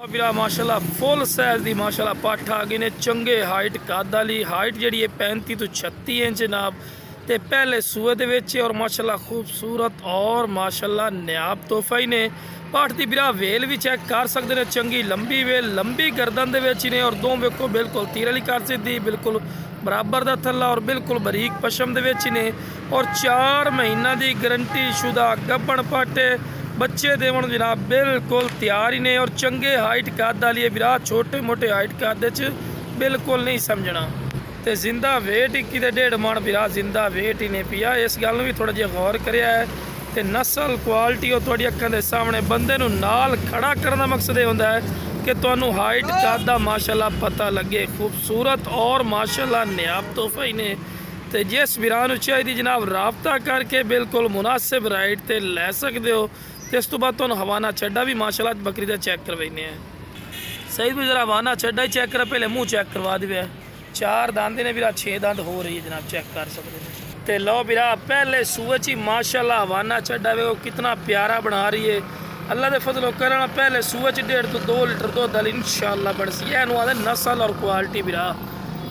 ਵੀਰਾ ਮਾਸ਼ਾਅੱਲਾ full size दी माशाल्लाह पट्ठ आ गए ने चंगे हाइट कद वाली हाइट जी 35 तो 36 इंच जनाब ते पहले सूए दे विच और माशाल्लाह खूबसूरत और माशाल्लाह नायाब तोहफा ही ने। पट्ठ दी ਵੀਰਾ वेल भी चेक कर सकते हैं, चंगी लंबी वेल लंबी गर्दन दे विच ने और दो वेखो बिल्कुल तीर वाली कर दी बिल्कुल बराबर दा थल्ला और बिल्कुल बरीक पशम दे विच ने और 4 महीना की गारंटी शुदा गब्बन पट्ट बच्चे देवन जनाब बिल्कुल तैयार ही ने और चंगे हाइट कद वाली विरा छोटे मोटे हाइट कद बिल्कुल नहीं समझना तो जिंदा वेट 1.5 मन विरा जिंदा वेट ही नहीं पिया। इस गल भी थोड़ा जिहा गौर करिया है तो नस्ल क्वालिटी और थोड़ी अखां दे सामने बंदे नूं नाल खड़ा करने का मकसद ये होंदा है कि तुहानूं हाइट कद दा माशाल्लाह पता लगे। खूबसूरत और माशाल्लाह नायाब तोहफा ही ने तो जिस वीरां नूं चाहिदी जनाब राबता करके बिल्कुल मुनासिब राइट ते लै सकदे हो। तो इस तो बाद तुहानूं हवाना छड्डा भी माशाल्लाह बकरी का चेक करवाने हैं। सही भी जरा हवाना छड्डा ही चेक करा, पहले मुँह चेक करवा दे। 4 दांद ने वीरा 6 दांद हो रही है जनाब, चेक कर सकते हैं। तो लो वीरा पहले सूए च ही माशाल्लाह हवाना छड्डा वे कितना प्यारा बना रही है। अल्लाह के फजलो करना पहले सूए च 1.5 तो 2 लीटर दुध वाली इंशाल्लाह बन सी है आदे नस्ल और क्वालिटी वीरा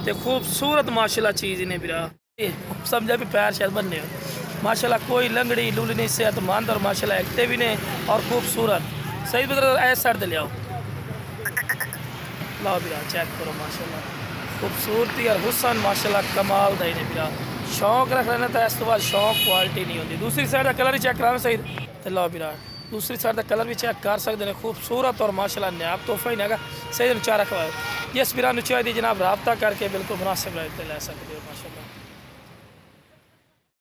तो खूबसूरत माशाल्लाह चीज़ ने वीरा समझा भी पैर शायद बनने माशाल्लाह कोई लंगड़ी लुलनी सेहतमंद और माशाल्लाह एक्टिव भी ने और खूबसूरत। सही मतलब ऐसा साइड लियाओ लो भैया चेक करो माशाल्लाह खूबसूरती और हुसन माशाल्लाह कमाल दा ही ने भैया। शौक रख लेना तो इस तो बाद शौक क्वालिटी नहीं होती। दूसरी साइड का कलर ही चेक करा सही तो लो भैया दूसरी साइड का कलर भी चेक कर सकते हैं। खूबसूरत और माशाल्लाह नायाब तोहफा ही नहीं है। सही चारा खवाओ जिस वीरा चाहिए जनाब राबता करके बिल्कुल मुनासिब रेट लै सकते हो माशाल्लाह।